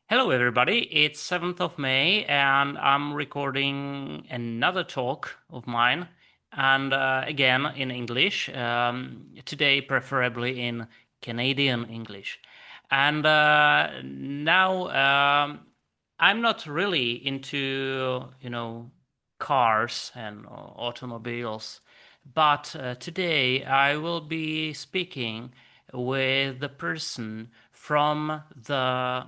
Hello, everybody. It's 7th of May, and I'm recording another talk of mine, and again in English, today preferably in Canadian English. And now I'm not really into, cars and automobiles, but today I will be speaking with the person from the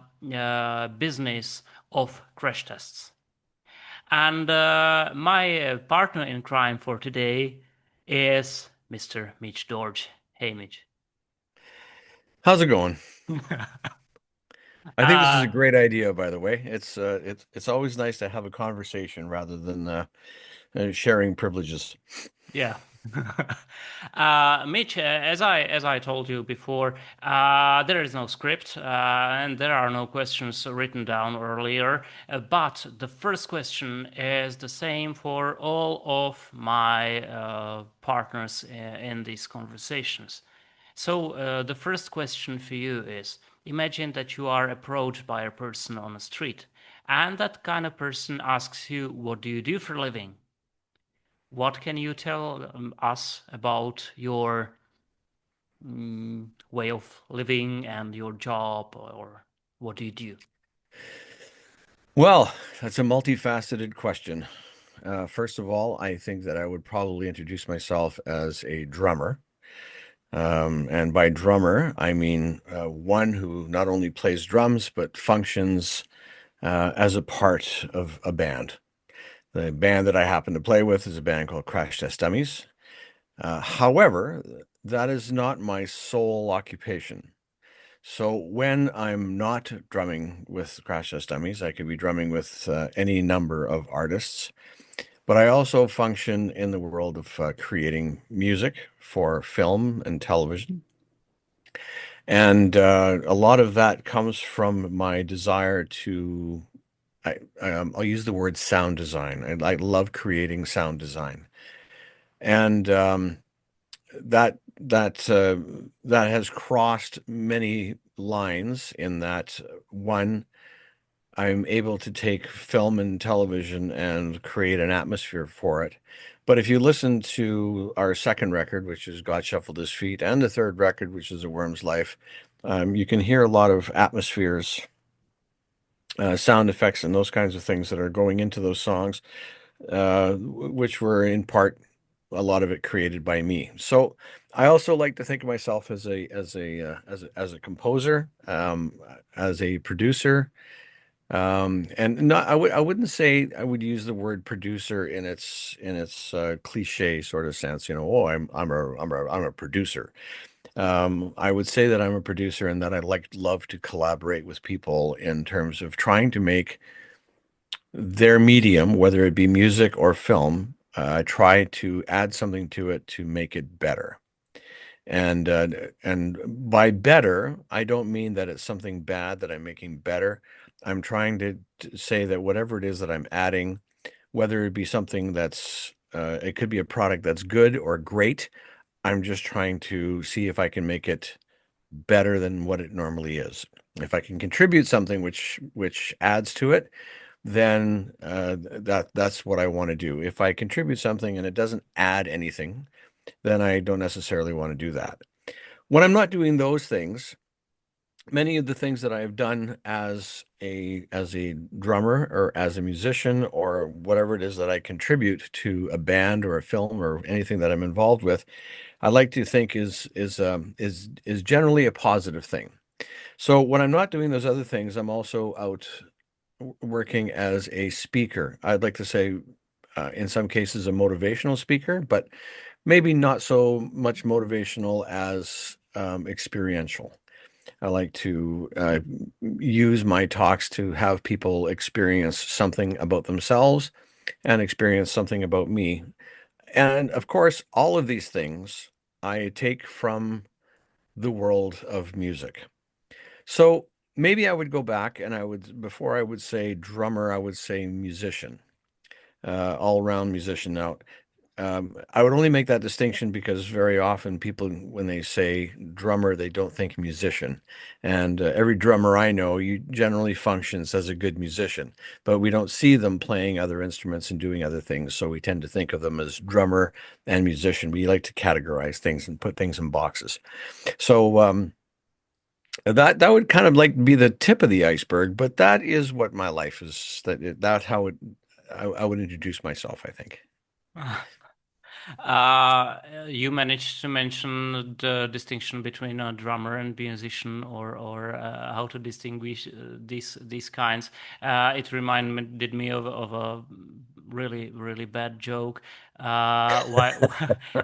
business of crash tests. And my partner in crime for today is Mr. Mitch Dorge. Hey, Mitch. How's it going? I think this is a Uh, great idea, by the way. It's always nice to have a conversation rather than sharing privileges. yeah. Mitch, as I told you before, there is no script, and there are no questions written down earlier. But the first question is the same for all of my partners in these conversations. So the first question for you is: imagine that you are approached by a person on the street, and that kind of person asks you, "What do you do for a living?" What can you tell us about your way of living and your job, or what do you do? Well, that's a multifaceted question. First of all, I think that I would probably introduce myself as a drummer. And by drummer, I mean one who not only plays drums, but functions as a part of a band. The band that I happen to play with is a band called Crash Test Dummies. However, that is not my sole occupation. So when I'm not drumming with Crash Test Dummies, I could be drumming with any number of artists. But I also function in the world of creating music for film and television. And a lot of that comes from my desire to, I'll use the word sound design. I love creating sound design. And that has crossed many lines in that one, I'm able to take film and television and create an atmosphere for it. But if you listen to our second record, which is God Shuffled His Feet, and the third record, which is A Worm's Life, you can hear a lot of atmospheres, sound effects, and those kinds of things that are going into those songs, which were in part a lot of it created by me. So I also like to think of myself as a composer, as a producer, and not I wouldn't say I would use the word producer in its cliche sort of sense. Oh, I'm a producer. I would say that I'm a producer and that I love to collaborate with people in terms of trying to make their medium, whether it be music or film, try to add something to it to make it better. And uh, and by better, I don't mean that it's something bad that I'm making better. I'm trying to say that whatever it is that I'm adding, whether it be something it could be a product that's good or great, I'm just trying to see if I can make it better than what it normally is. If I can contribute something which adds to it, then that's what I want to do. If I contribute something and it doesn't add anything, then I don't necessarily want to do that. When I'm not doing those things, many of the things that I've done as a drummer or as a musician or whatever it is that I contribute to a band or a film or anything that I'm involved with, I like to think is generally a positive thing. So when I'm not doing those other things, I'm also out working as a speaker. I'd like to say, in some cases, a motivational speaker, but maybe not so much motivational as experiential. I like to use my talks to have people experience something about themselves and experience something about me. And of course, all of these things I take from the world of music. So maybe I would go back and before I would say drummer, I would say musician, all around musician. Now, I would only make that distinction because very often people, when they say drummer, they don't think musician. And every drummer I know, you generally functions as a good musician, but we don't see them playing other instruments and doing other things. So we tend to think of them as drummer and musician. We like to categorize things and put things in boxes. So that would kind of like be the tip of the iceberg, but that is what my life is. That's how I would introduce myself, I think. You managed to mention the distinction between a drummer and musician, or how to distinguish these kinds. It reminded me of a really bad joke. Why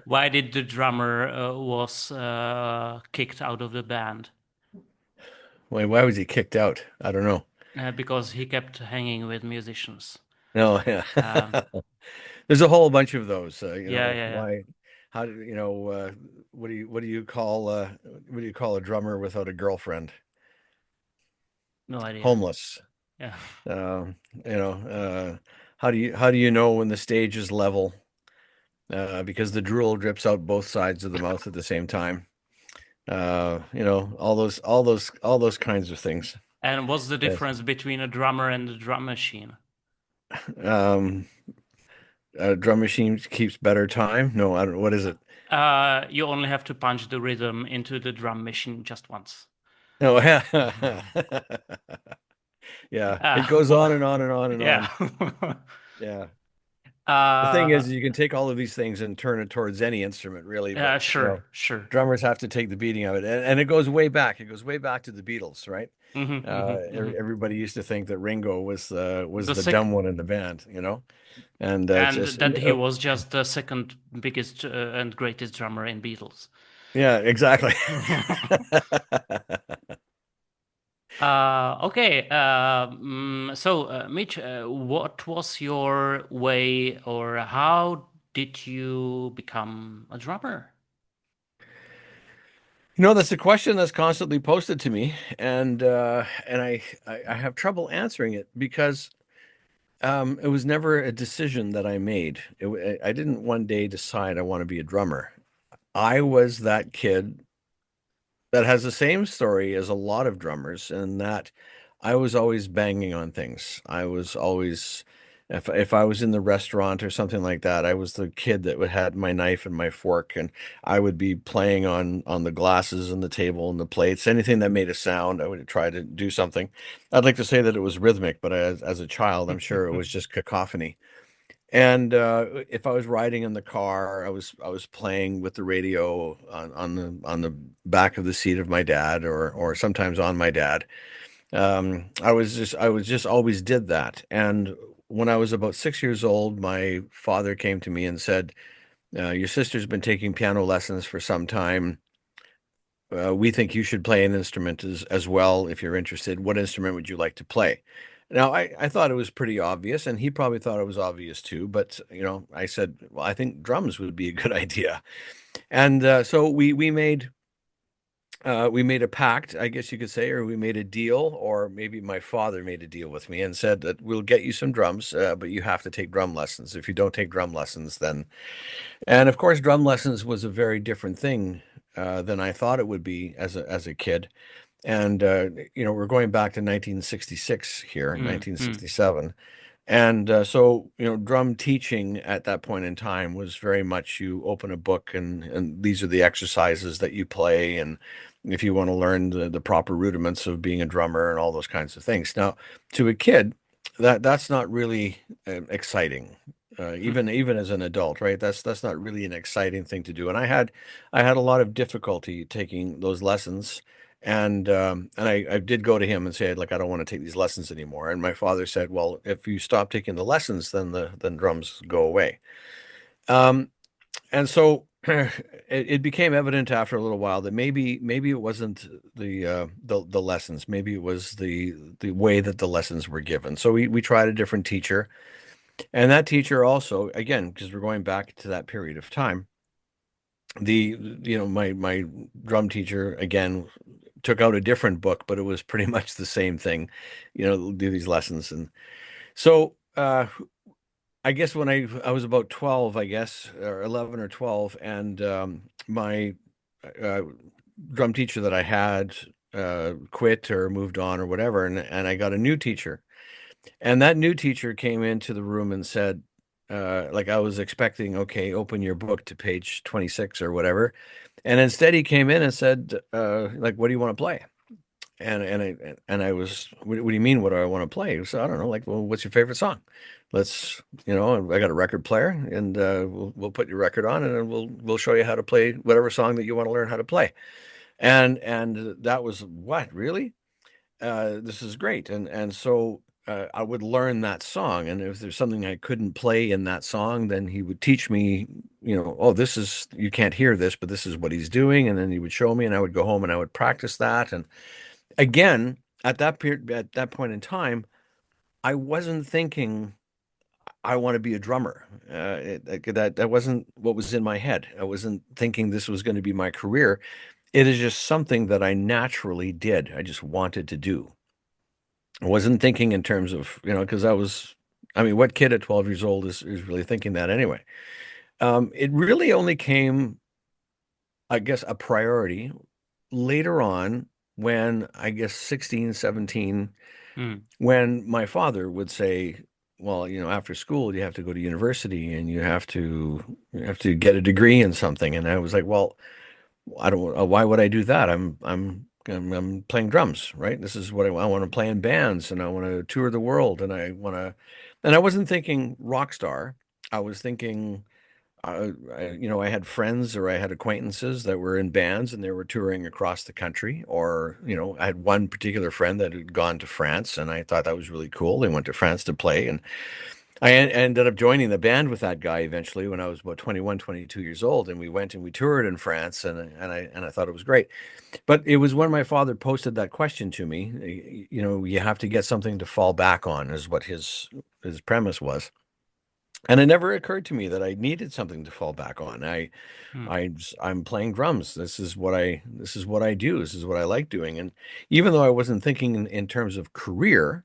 why did the drummer was kicked out of the band? Why was he kicked out? I don't know. Because he kept hanging with musicians. No, yeah. Um, There's a whole bunch of those. yeah. Why? How do you know? What do you call what do you call a drummer without a girlfriend? No idea. Homeless. Yeah. You know, how do you know when the stage is level? Because the drool drips out both sides of the mouth at the same time. All those kinds of things. And what's the Yes. difference between a drummer and a drum machine? Um, a drum machine keeps better time. No, I don't. What is it? You only have to punch the rhythm into the drum machine just once. No, yeah. Yeah, it goes on and on and on and Yeah. on. Yeah. The thing uh, is, you can take all of these things and turn it towards any instrument, really, yeah, but sure. drummers have to take the beating of it. And it goes way back. It goes way back to the Beatles, right? Hmm. Everybody used to think that Ringo was The the sec dumb one in the band, you know? And it's and just that he was just the second biggest and greatest drummer in Beatles. yeah, exactly. Okay. So, Mitch, what was your way, or how did you become a drummer? That's a question that's constantly posted to me, and I have trouble answering it because it was never a decision that I made. I didn't one day decide I want to be a drummer. I was that kid that has the same story as a lot of drummers, and that I was always banging on things. I was always, if I was in the restaurant or something like that, I was the kid that would had my knife and my fork, and I would be playing on the glasses and the table and the plates. Anything that made a sound, I would try to do something. I'd like to say that it was rhythmic, but as a child, I'm sure it was just cacophony. And if I was riding in the car, I was playing with the radio on the back of the seat of my dad, or sometimes on my dad. I was just always did that. And when I was about 6 years old, my father came to me and said, "Your sister's been taking piano lessons for some time. We think you should play an instrument as well if you're interested. What instrument would you like to play?" Now, I thought it was pretty obvious, and he probably thought it was obvious too. But I said, "Well, I think drums would be a good idea." And so we made a pact, I guess you could say, or we made a deal, or maybe my father made a deal with me and said that we'll get you some drums, but you have to take drum lessons. If you don't take drum lessons, then and of course, drum lessons was a very different thing than I thought it would be as a kid. And we're going back to 1966 here, Mm. 1967. And so, drum teaching at that point in time was very much you open a book and these are the exercises that you play. And if you want to learn the proper rudiments of being a drummer and all those kinds of things. Now, to a kid, that's not really exciting. Even as an adult, right? That's not really an exciting thing to do. And I had a lot of difficulty taking those lessons. And I did go to him and say, like, I don't want to take these lessons anymore. And my father said, well, if you stop taking the lessons, then drums go away. Um, and so it became evident after a little while that maybe it wasn't the lessons, maybe it was the way that the lessons were given. So we tried a different teacher, and that teacher also, again, because we're going back to that period of time, my drum teacher again took out a different book, but it was pretty much the same thing, do these lessons. And so I guess when I was about 12, I guess, or 11 or 12, and my uh, drum teacher that I had quit or moved on or whatever, and I got a new teacher. And that new teacher came into the room and said, like I was expecting, okay, open your book to page 26 or whatever. And instead he came in and said, like, what do you want to play? And I was, what do you mean? What do I want to play? So I don't know, like, well, what's your favorite song? Let's, I got a record player, and we'll put your record on, and then we'll show you how to play whatever song that you want to learn how to play. And that was what, really? This is great. And so I would learn that song, and if there's something I couldn't play in that song, then he would teach me, oh, this is, you can't hear this, but this is what he's doing, and then he would show me, and I would go home and I would practice that. And again, at that period, at that point in time, I wasn't thinking I want to be a drummer. That wasn't what was in my head. I wasn't thinking this was going to be my career. It is just something that I naturally did. I just wanted to do. I wasn't thinking in terms of, because I mean, what kid at 12 years old is really thinking that anyway? It really only came, I guess, a priority later on when I guess 16, 17, Mm. when my father would say, well, after school you have to go to university and you have to get a degree in something. And I was like, well, I don't, why would I do that? I'm playing drums, right? This is what I want to play in bands, and I want to tour the world, and I wasn't thinking rock star. I was thinking, I had friends or I had acquaintances that were in bands and they were touring across the country. Or, I had one particular friend that had gone to France, and I thought that was really cool. They went to France to play, and ended up joining the band with that guy eventually when I was about 21, 22 years old. And we went and we toured in France, and I thought it was great. But it was when my father posted that question to me, you have to get something to fall back on, is what his premise was. And it never occurred to me that I needed something to fall back on. Mm. I'm playing drums. This is what I do. This is what I like doing. And even though I wasn't thinking in terms of career,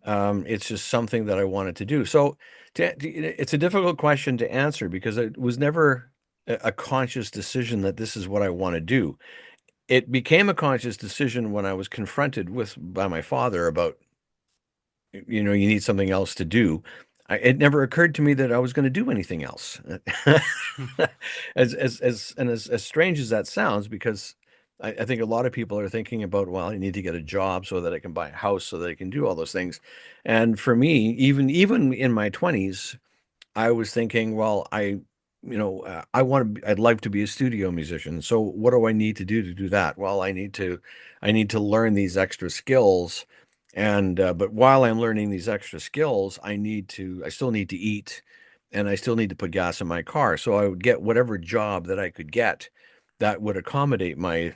it's just something that I wanted to do. So it's a difficult question to answer because it was never a conscious decision that this is what I want to do. It became a conscious decision when I was confronted by my father about, you need something else to do. It never occurred to me that I was going to do anything else. As strange as that sounds, because I think a lot of people are thinking about, well, I need to get a job so that I can buy a house, so that I can do all those things. And for me, even in my 20s, I was thinking, well, I'd like to be a studio musician. So what do I need to do that? Well, I need to learn these extra skills. And but while I'm learning these extra skills, I still need to eat, and I still need to put gas in my car. So I would get whatever job that I could get that would accommodate my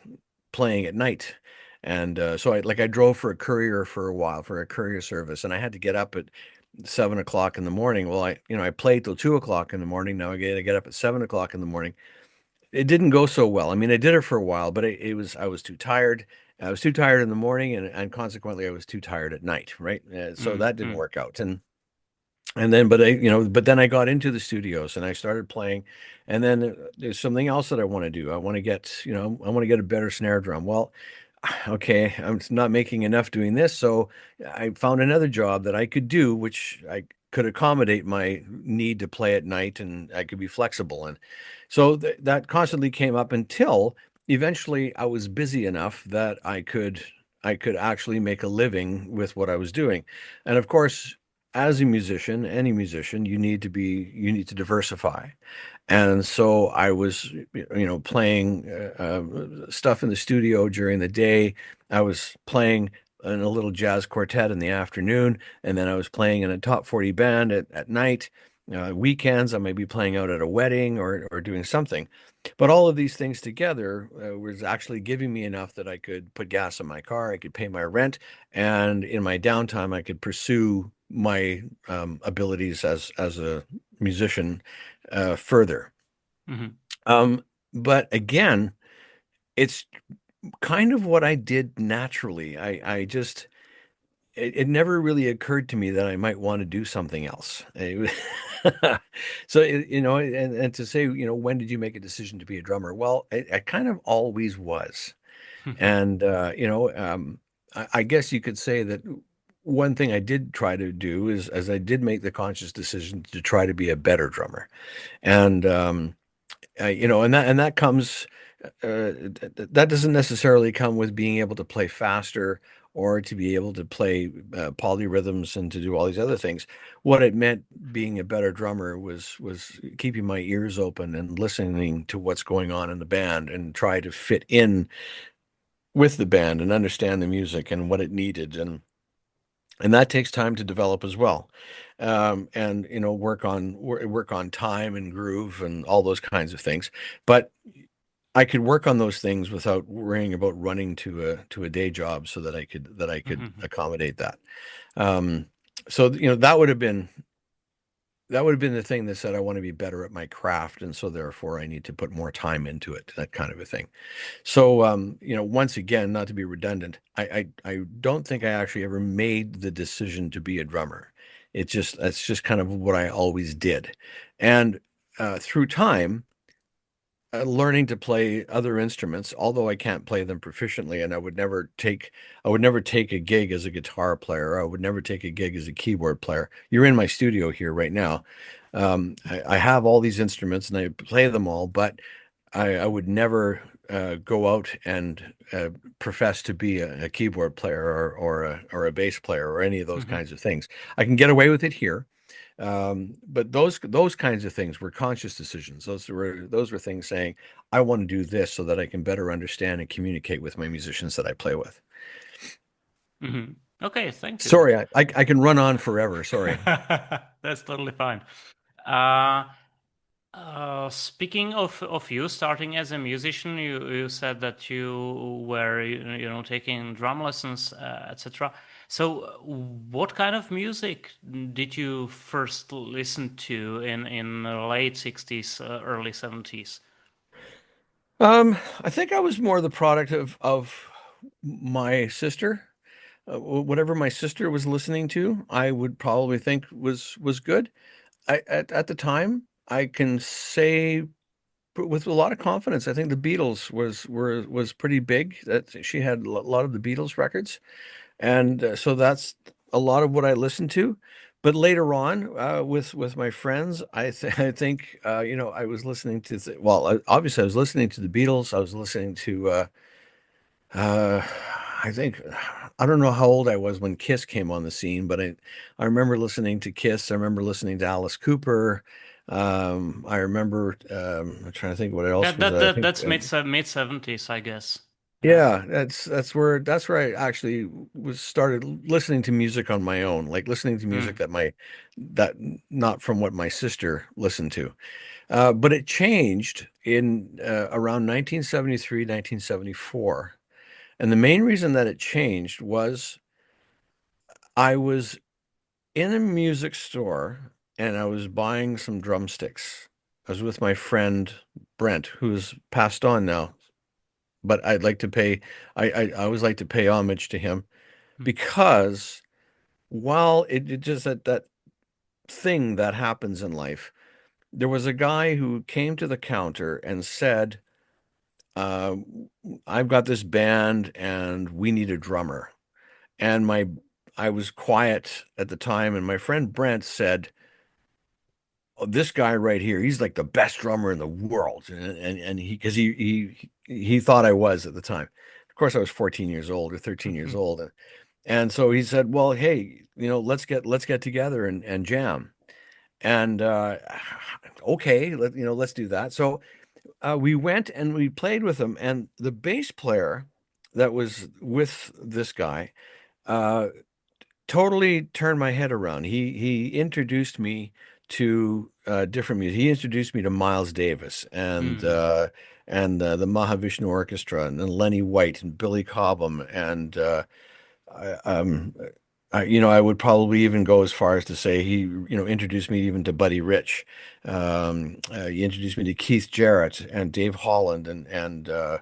playing at night. And so I drove for a courier for a while, for a courier service, and I had to get up at 7 o'clock in the morning. Well, I played till 2 o'clock in the morning. Now I got to get up at 7 o'clock in the morning. It didn't go so well. I mean, I did it for a while, but I was too tired. I was too tired in the morning, and consequently, I was too tired at night. Right, so Mm. that didn't Mm. work out. And then, but then I got into the studios and I started playing. And then there's something else that I want to do. I want to get a better snare drum. Well, okay, I'm not making enough doing this, so I found another job that I could do, which I could accommodate my need to play at night, and I could be flexible. And so that constantly came up until eventually I was busy enough that I could actually make a living with what I was doing. And of course, as a musician, any musician, you need to diversify. And so I was, playing stuff in the studio during the day. I was playing in a little jazz quartet in the afternoon, and then I was playing in a top 40 band at night. Weekends, I may be playing out at a wedding or doing something. But all of these things together was actually giving me enough that I could put gas in my car, I could pay my rent, and in my downtime, I could pursue my abilities as a musician further. Mhm. Um, but again, it's kind of what I did naturally. it never really occurred to me that I might want to do something else. So, and to say, when did you make a decision to be a drummer? Well, I kind of always was. And, I guess you could say that one thing I did try to do is, as I did make the conscious decision to try to be a better drummer. And, and that comes, that doesn't necessarily come with being able to play faster or to be able to play polyrhythms and to do all these other things. What it meant being a better drummer was keeping my ears open and listening to what's going on in the band and try to fit in with the band and understand the music and what it needed, and that takes time to develop as well. And work on time and groove and all those kinds of things. But I could work on those things without worrying about running to a day job so that I could accommodate that. So that would have been the thing that said I want to be better at my craft, and so therefore I need to put more time into it, that kind of a thing. So once again, not to be redundant, I don't think I actually ever made the decision to be a drummer. That's just kind of what I always did. And through time, learning to play other instruments, although I can't play them proficiently, and I would never take a gig as a guitar player. I would never take a gig as a keyboard player. You're in my studio here right now. I have all these instruments and I play them all, but I would never go out and profess to be a keyboard player or a bass player or any of those kinds of things. I can get away with it here. But those kinds of things were conscious decisions. Those were things saying, I want to do this so that I can better understand and communicate with my musicians that I play with. Okay, thank you. Sorry, I can run on forever. Sorry. That's totally fine. Speaking of you starting as a musician, you said that you were taking drum lessons, etc. So, what kind of music did you first listen to in the late 60s, early 70s? I think I was more the product of my sister. Whatever my sister was listening to, I would probably think was good. At the time, I can say with a lot of confidence, I think the Beatles was pretty big. That she had a lot of the Beatles records, and so that's a lot of what I listened to. But later on, with my friends, I think I was listening to obviously I was listening to the Beatles. I was listening to uh, I think I don't know how old I was when Kiss came on the scene, but I remember listening to Kiss. I remember listening to Alice Cooper. I remember I'm trying to think what else was I think That's mid 70s, I guess. yeah, that's where I actually was started listening to music on my own, like listening to music that not from what my sister listened to. But it changed in around 1973, 1974. And the main reason that it changed was I was in a music store and I was buying some drumsticks. I was with my friend Brent, who's passed on now, but I'd like to pay, I always like to pay homage to him because while it just that thing that happens in life, there was a guy who came to the counter and said, uh, I've got this band and we need a drummer. And I was quiet at the time, and my friend Brent said, "Oh, this guy right here, he's like the best drummer in the world." And because he thought I was at the time. Of course, I was 14 years old or 13 years old. And so he said, "Well, hey, let's get together and jam." And okay, let's do that. So we went and we played with him, and the bass player that was with this guy totally turned my head around. He introduced me to different music. He introduced me to Miles Davis and the Mahavishnu Orchestra and then Lenny White and Billy Cobham and I, I would probably even go as far as to say he introduced me even to Buddy Rich. He introduced me to Keith Jarrett and Dave Holland and uh,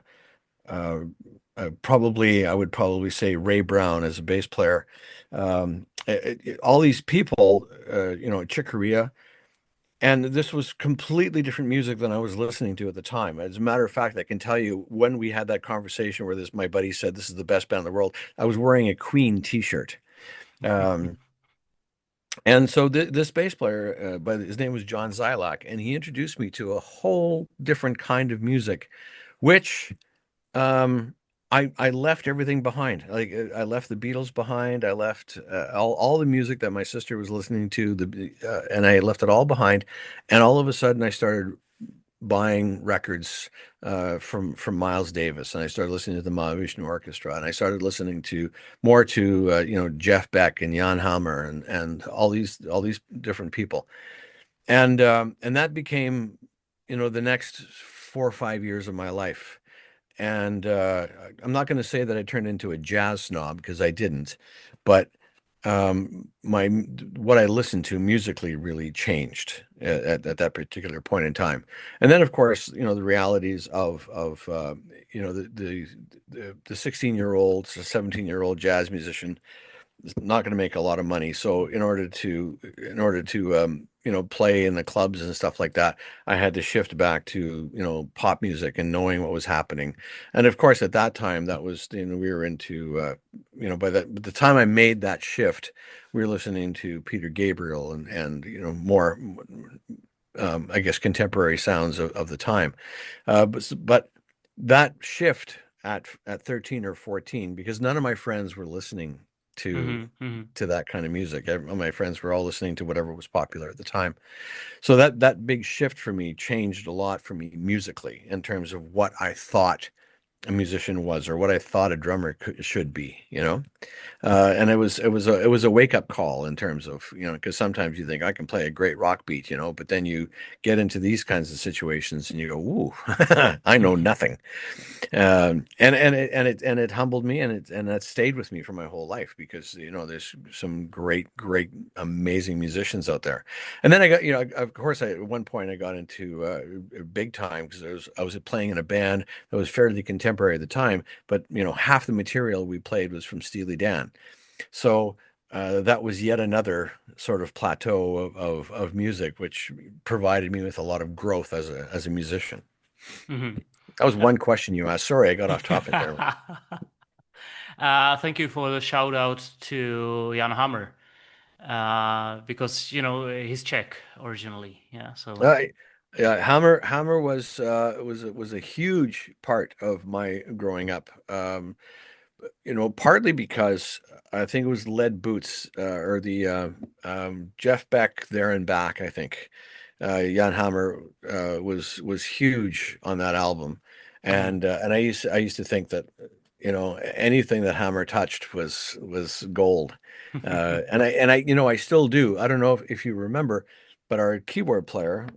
I would probably say Ray Brown as a bass player. All these people, Chick Corea, and this was completely different music than I was listening to at the time. As a matter of fact, I can tell you when we had that conversation where my buddy said this is the best band in the world, I was wearing a Queen t-shirt. Um, and so this bass player, his name was John Zilak, and he introduced me to a whole different kind of music, which um, I left everything behind. Like I left the Beatles behind. I left all the music that my sister was listening to, and I left it all behind. And all of a sudden, I started buying records from Miles Davis, and I started listening to the Mahavishnu Orchestra, and I started listening to more to Jeff Beck and Jan Hammer and all these different people, and that became the next 4 or 5 years of my life. And I'm not going to say that I turned into a jazz snob because I didn't, but my what I listened to musically really changed at that particular point in time. And then, of course, the realities of the 16-year-old, 17-year-old jazz musician is not going to make a lot of money. So in order to play in the clubs and stuff like that, I had to shift back to pop music and knowing what was happening. And of course, at that time, that was we were into by the time I made that shift, we were listening to Peter Gabriel and more I guess contemporary sounds of the time. But that shift at 13 or 14, because none of my friends were listening to Hmm. Hmm. to that kind of music. All my friends were all listening to whatever was popular at the time. So that big shift for me changed a lot for me musically in terms of what I thought a musician was or what I thought a drummer should be. And it was a wake up call in terms of because sometimes you think I can play a great rock beat, but then you get into these kinds of situations and you go, ooh, I know nothing. And it humbled me, and that stayed with me for my whole life because there's some great amazing musicians out there. And then I got of course at one point I got into big time because I was playing in a band that was fairly contemporary at the time, but half the material we played was from Steely Dan. So that was yet another sort of plateau of music, which provided me with a lot of growth as a musician. Hmm. That was one question you asked. Sorry, I got off topic there. Thank you for the shout out to Jan Hammer, because he's Czech originally. Yeah, so. Uh, yeah, Hammer was a huge part of my growing up. Partly because I think it was Lead Boots or the Jeff Beck There and Back. I think Jan Hammer was huge on that album, Mhm. and I used to think that anything that Hammer touched was gold, and I still do. I don't know if you remember, but our keyboard player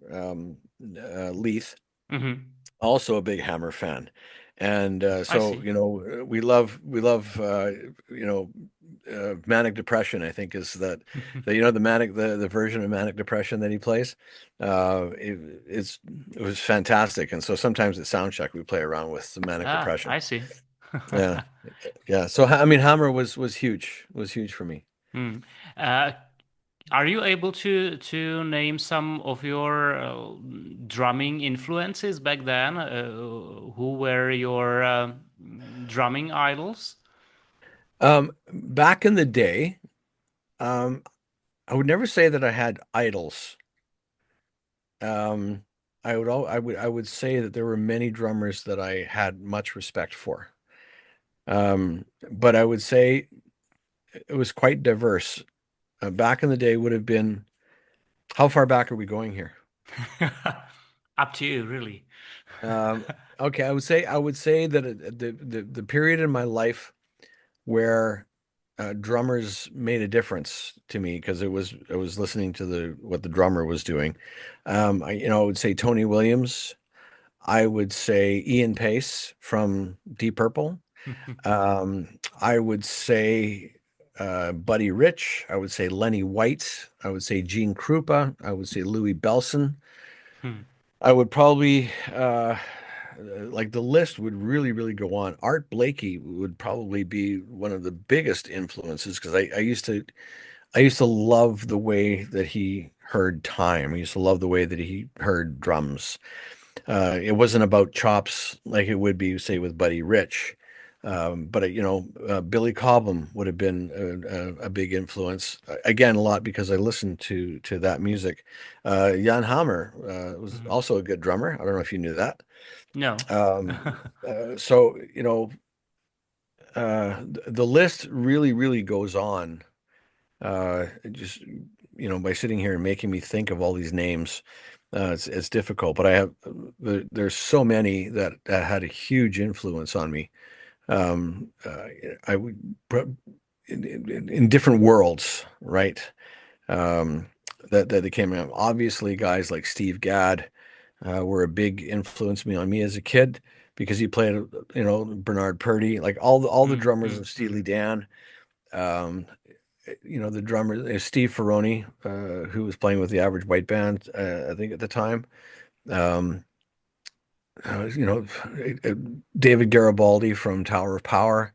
Leith, Mhm. also a big Hammer fan. And I so, see. we love manic depression, I think is the version of manic depression that he plays. It was fantastic. And so sometimes at soundcheck we play around with the manic depression. I see. Yeah. Yeah. So I mean Hammer was huge for me. Hmm. Uh, are you able to name some of your drumming influences back then? Who were your drumming idols? Back in the day, um, I would never say that I had idols. Um, I would say that there were many drummers that I had much respect for. But I would say it was quite diverse. Back in the day would have been, how far back are we going here? Up to you, really. Um, okay, I would say that the period in my life where drummers made a difference to me because I was listening to the what the drummer was doing. I would say Tony Williams. I would say Ian Pace from Deep Purple. I would say Buddy Rich. I would say Lenny White. I would say Gene Krupa. I would say Louis Belson. I would probably like the list would really, really go on. Art Blakey would probably be one of the biggest influences because I used to love the way that he heard time. I used to love the way that he heard drums. It wasn't about chops like it would be, say, with Buddy Rich. But Billy Cobham would have been a big influence. Again, a lot because I listened to that music. Jan Hammer was Mhm. also a good drummer. I don't know if you knew that. No. So the list really, really goes on. Just by sitting here and making me think of all these names, it's difficult. But there's so many that had a huge influence on me. Um, uh, I would in different worlds, right? Um, that they came out. Obviously, guys like Steve Gadd were a big influence on me as a kid because he played, Bernard Purdie, like all the Mm, drummers mm, of mm. Steely Dan. Um, the drummer Steve Ferroni, who was playing with the Average White Band, I think at the time. Um, you know, uh, David Garibaldi from Tower of Power.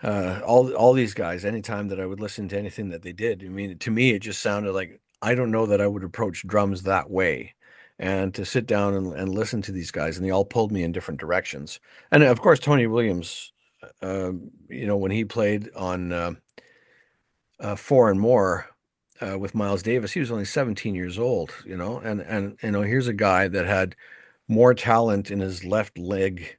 All these guys. Anytime that I would listen to anything that they did, I mean, to me, it just sounded like I don't know that I would approach drums that way. And to sit down and listen to these guys, and they all pulled me in different directions. And of course, Tony Williams, when he played on Four and More with Miles Davis, he was only 17 years old, and here's a guy that had more talent in his left leg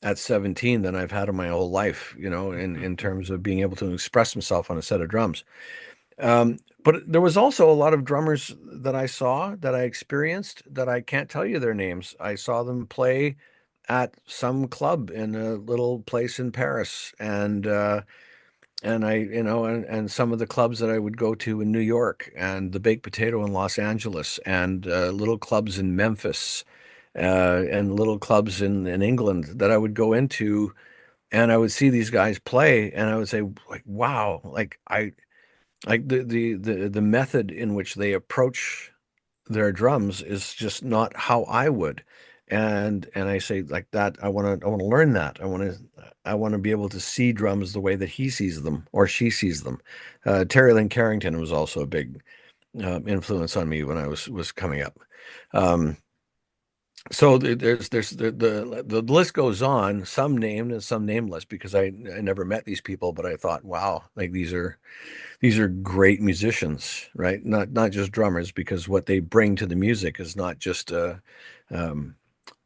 at 17 than I've had in my whole life, in terms of being able to express himself on a set of drums. But there was also a lot of drummers that I saw, that I experienced, that I can't tell you their names. I saw them play at some club in a little place in Paris, and and some of the clubs that I would go to in New York, and the Baked Potato in Los Angeles, and little clubs in Memphis, and little clubs in England that I would go into, and I would see these guys play, and I would say, like, wow, like I like the method in which they approach their drums is just not how I would. And I say like that, I want to learn that. I want to be able to see drums the way that he sees them or she sees them. Terry Lynn Carrington was also a big influence on me when I was coming up. Um, so there's the list goes on, some named and some nameless, because I never met these people, but I thought, wow, like these are great musicians, right? Not just drummers, because what they bring to the music is not just um,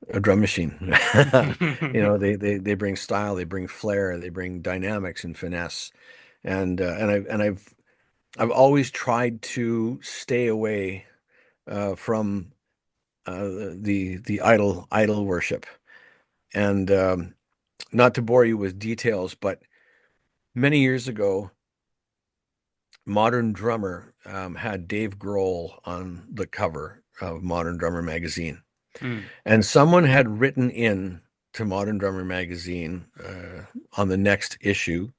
a drum machine. They bring style, they bring flair, they bring dynamics and finesse, and I've always tried to stay away from the idol worship, and not to bore you with details, but many years ago, Modern Drummer had Dave Grohl on the cover of Modern Drummer magazine, Mm. and someone had written in to Modern Drummer magazine on the next issue.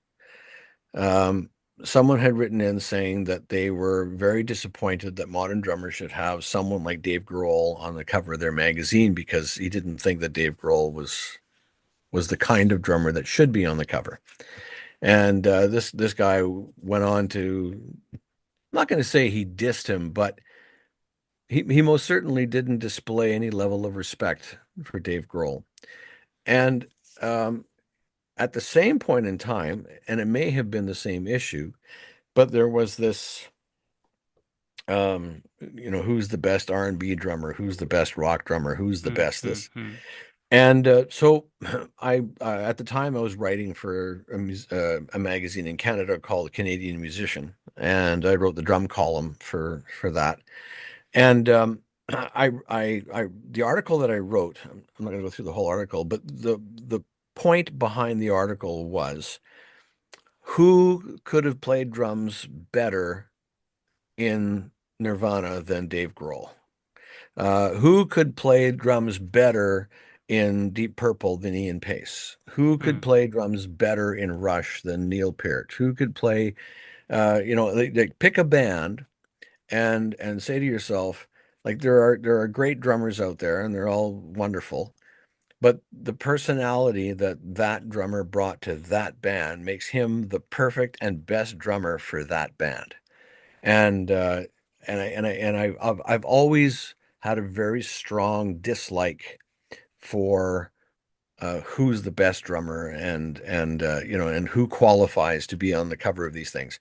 Um, Someone had written in saying that they were very disappointed that Modern Drummer should have someone like Dave Grohl on the cover of their magazine because he didn't think that Dave Grohl was the kind of drummer that should be on the cover. And this guy went on to, I'm not going to say he dissed him, but he most certainly didn't display any level of respect for Dave Grohl. And um, at the same point in time, and it may have been the same issue, but there was this, who's the best R&B drummer? Who's the best rock drummer? Who's the Mm, best mm, this? mm. And so I at the time I was writing for a magazine in Canada called Canadian Musician, and I wrote the drum column for that. And the article that I wrote, I'm not going to go through the whole article, but the point behind the article was who could have played drums better in Nirvana than Dave Grohl? Who could play drums better in Deep Purple than Ian Pace? Who could Mm. play drums better in Rush than Neil Peart? Who could play, they pick a band and say to yourself, like there are great drummers out there and they're all wonderful, but the personality that that drummer brought to that band makes him the perfect and best drummer for that band. And I've always had a very strong dislike for who's the best drummer and who qualifies to be on the cover of these things.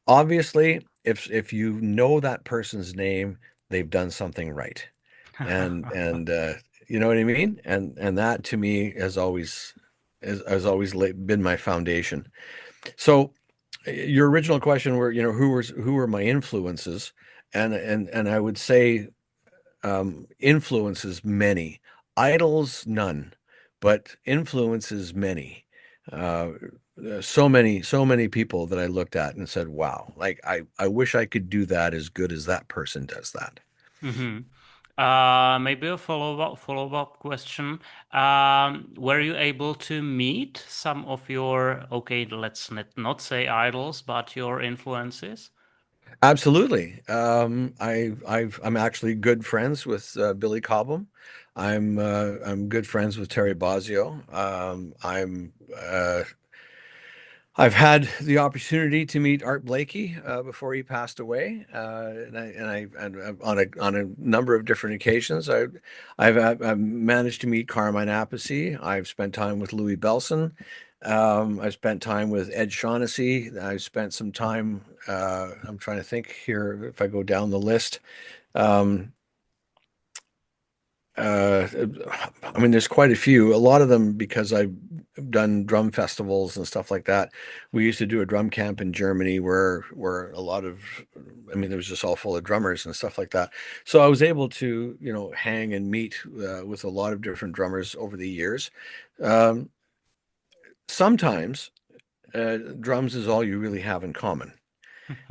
Obviously, if you know that person's name, they've done something right. And you know what I mean? And that to me has always been my foundation. So your original question were, who were my influences? And I would say influences many, idols none, but influences many. Uh, so many people that I looked at and said, "Wow, like I wish I could do that as good as that person does that." Hmm. Maybe a follow-up question. Were you able to meet some of your, okay, let's not say idols, but your influences? Absolutely. I'm actually good friends with Billy Cobham. I'm good friends with Terry Bozzio. I've had the opportunity to meet Art Blakey before he passed away, and on a number of different occasions. I've managed to meet Carmine Appice. I've spent time with Louis Belson. I've spent time with Ed Shaughnessy. I've spent some time. I'm trying to think here if I go down the list. Um, uh, I mean, there's quite a few. A lot of them because I've done drum festivals and stuff like that. We used to do a drum camp in Germany where a lot of, I mean, it was just all full of drummers and stuff like that. So I was able to, hang and meet with a lot of different drummers over the years. Um, Sometimes drums is all you really have in common.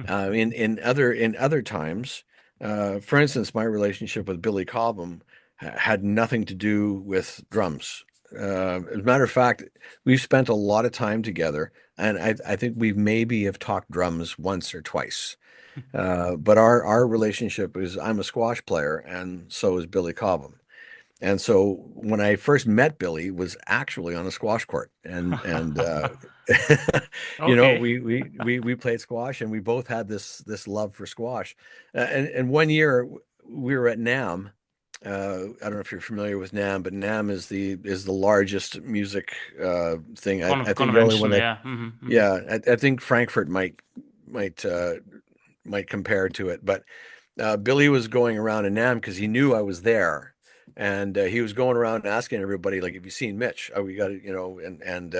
In other times, for instance, my relationship with Billy Cobham had nothing to do with drums. As a matter of fact, we've spent a lot of time together, and I think we maybe have talked drums once or twice. But our relationship is I'm a squash player, and so is Billy Cobham. And so when I first met Billy was actually on a squash court and Okay. we played squash and we both had this love for squash. And one year we were at NAM. I don't know if you're familiar with NAM, but NAM is the largest music thing. I think the only one Convention, that, yeah. Hmm. Hmm. yeah, I think Frankfurt might uh, might compare to it. But Billy was going around in NAM because he knew I was there, and he was going around asking everybody, like, "Have you seen Mitch? Oh, we got to, and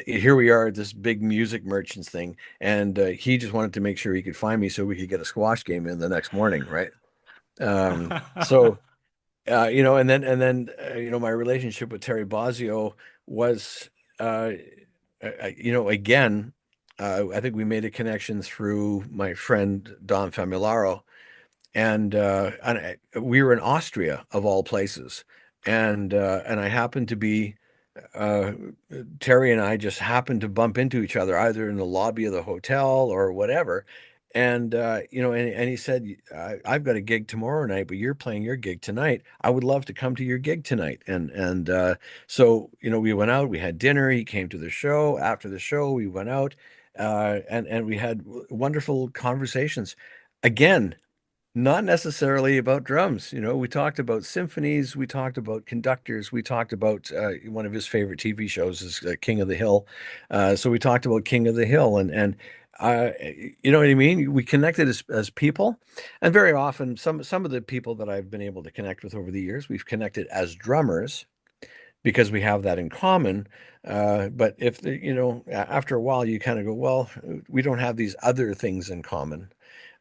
here we are at this big music merchants thing, and he just wanted to make sure he could find me so we could get a squash game in the next morning, right?" So my relationship with Terry Bozzio was, uh, again, I think we made a connection through my friend Don Familaro, and we were in Austria of all places, and I happened to be uh, Terry and I just happened to bump into each other either in the lobby of the hotel or whatever. And he said, I've got a gig tomorrow night, but you're playing your gig tonight. I would love to come to your gig tonight. So, we went out, we had dinner. He came to the show. After the show, we went out, and we had wonderful conversations. Again, not necessarily about drums. We talked about symphonies, we talked about conductors, we talked about one of his favorite TV shows is King of the Hill. So we talked about King of the Hill, and you know what I mean? We connected as people, and very often some of the people that I've been able to connect with over the years, we've connected as drummers because we have that in common. But after a while, you kind of go, well, we don't have these other things in common,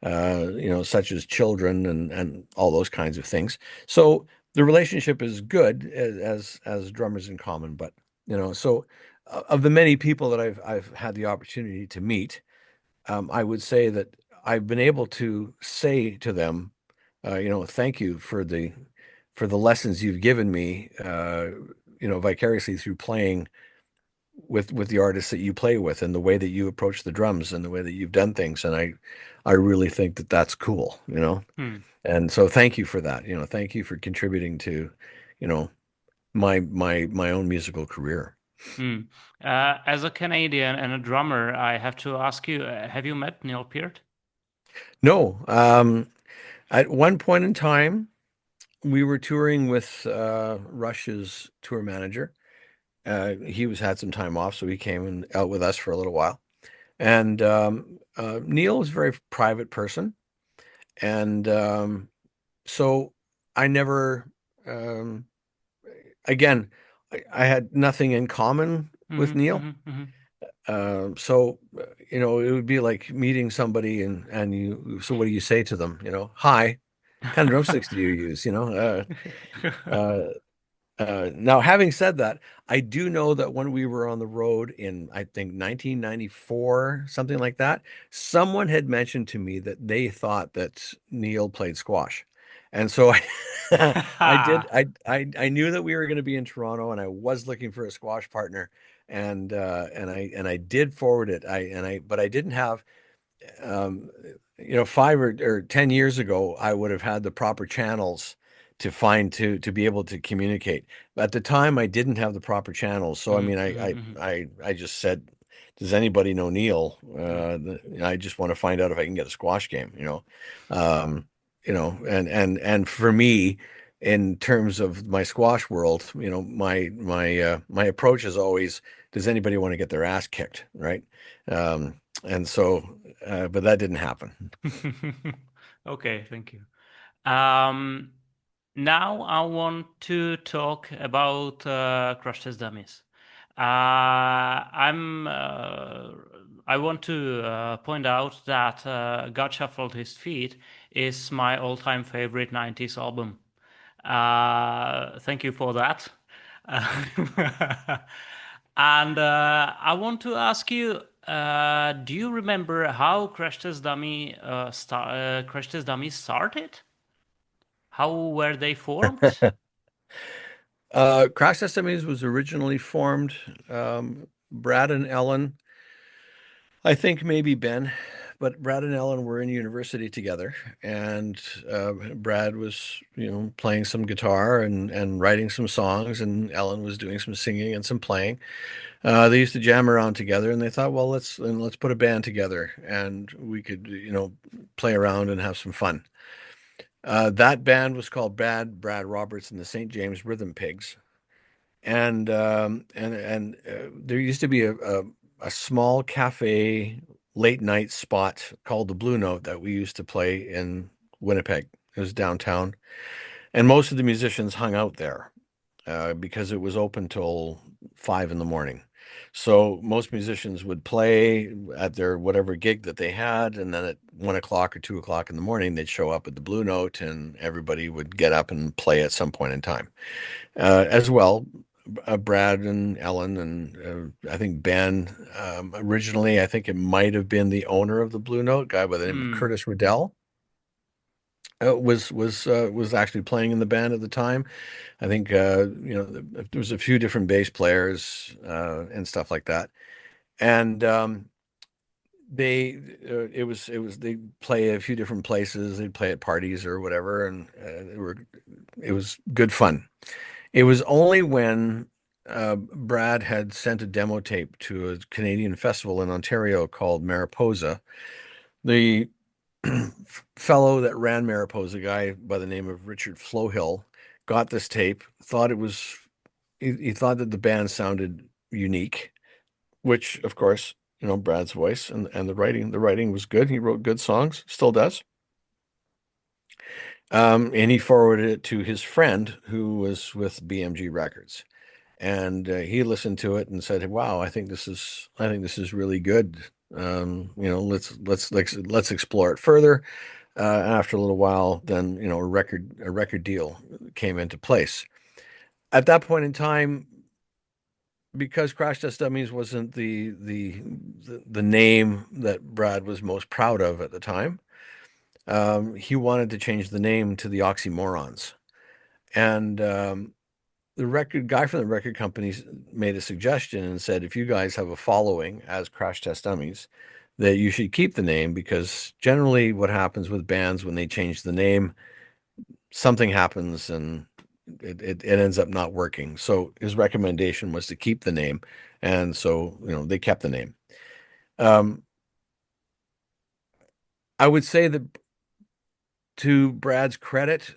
such as children and all those kinds of things. So the relationship is good as drummers in common. But so of the many people that I've had the opportunity to meet, I would say that I've been able to say to them, thank you for the lessons you've given me, vicariously through playing with the artists that you play with and the way that you approach the drums and the way that you've done things. And I really think that that's cool. Hmm. And so thank you for that. Thank you for contributing to, you know, my own musical career. Hmm. As a Canadian and a drummer, I have to ask you, have you met Neil Peart? No, at one point in time, we were touring with Rush's tour manager. He was had some time off, so he came and out with us for a little while. And Neil was a very private person, and so I never, um, again, I had nothing in common with Hmm. Neil. Hmm. Hmm. So it would be like meeting somebody and so what do you say to them? Hi, kind of drumsticks do you use? Uh, now, having said that, I do know that when we were on the road in, I think, 1994, something like that, someone had mentioned to me that they thought that Neil played squash. And so I knew that we were going to be in Toronto and I was looking for a squash partner. And I did forward it. But I didn't have, um, 5 or 10 years ago, I would have had the proper channels to be able to communicate. At the time, I didn't have the proper channels, so I Hmm. mean, Hmm. Hmm. I just said, "Does anybody know Neil? Hmm. I just want to find out if I can get a squash game." And for me, in terms of my squash world, my approach is always, "Does anybody want to get their ass kicked?" Right? And so, but that didn't happen. Okay, thank you. Um, Now I want to talk about Crash Test Dummies. I want to point out that God Shuffled His Feet is my all-time favorite 90s album. Thank you for that. And I want to ask you, do you remember how Crash Test Dummies started? How were they formed? Crash Test Dummies was originally formed, Brad and Ellen, I think maybe Ben, but Brad and Ellen were in university together, and Brad was, playing some guitar and writing some songs, and Ellen was doing some singing and some playing. They used to jam around together, and they thought, well, let's put a band together, and we could, play around and have some fun. That band was called Brad Roberts and the St. James Rhythm Pigs. And there used to be a small cafe late night spot called the Blue Note that we used to play in Winnipeg. It was downtown, and most of the musicians hung out there because it was open till 5 in the morning. So most musicians would play at their whatever gig that they had, and then at 1 o'clock or 2 o'clock in the morning, they'd show up at the Blue Note, and everybody would get up and play at some point in time. As well, Brad and Ellen and I think Ben. Originally, I think it might have been the owner of the Blue Note, guy by the name of Hmm. Curtis Riddell. Was actually playing in the band at the time. I think there was a few different bass players and stuff like that, and they it was they play a few different places. They'd play at parties or whatever, and it was good fun. It was only when Brad had sent a demo tape to a Canadian festival in Ontario called Mariposa. The fellow that ran Mariposa, a guy by the name of Richard Flohill, got this tape, thought he thought that the band sounded unique, which of course, Brad's voice and the writing was good. He wrote good songs, still does. And he forwarded it to his friend who was with BMG Records. And he listened to it and said, "Wow, I think this is really good. Let's explore it further." After a little while, then a record deal came into place. At that point in time, because Crash Test Dummies wasn't the name that Brad was most proud of at the time, he wanted to change the name to the Oxymorons. And the record guy from the record company made a suggestion and said, if you guys have a following as Crash Test Dummies, that you should keep the name, because generally what happens with bands when they change the name, something happens and it ends up not working. So his recommendation was to keep the name, and so they kept the name. I would say that to Brad's credit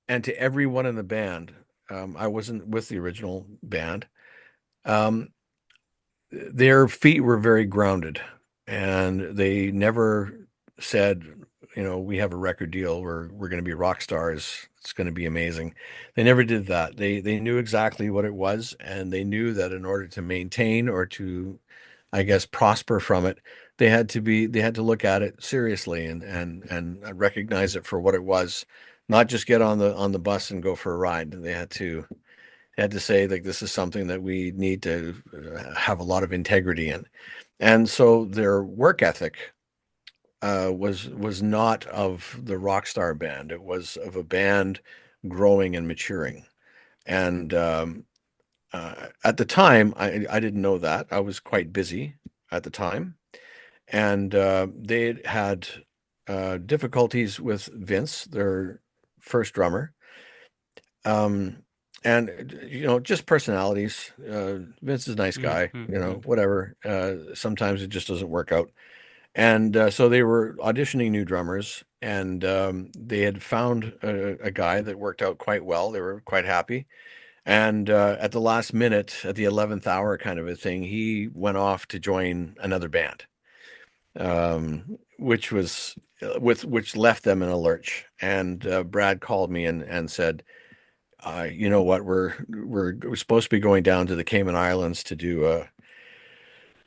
and to everyone in the band, I wasn't with the original band. Their feet were very grounded, and they never said, we have a record deal. We're going to be rock stars. It's going to be amazing. They never did that. They knew exactly what it was, and they knew that in order to maintain or to, I guess, prosper from it, they had to look at it seriously and recognize it for what it was, not just get on the bus and go for a ride. They had to say, like, this is something that we need to have a lot of integrity in. And so their work ethic was not of the rock star band. It was of a band growing and maturing. And at the time, I didn't know that. I was quite busy at the time. And they had difficulties with Vince, their first drummer. And just personalities. Vince is a nice guy, whatever. Sometimes it just doesn't work out. And so they were auditioning new drummers, and they had found a guy that worked out quite well. They were quite happy. And at the last minute, at the 11th hour kind of a thing, he went off to join another band, which left them in a lurch. And Brad called me and said, you know what, we're supposed to be going down to the Cayman Islands to do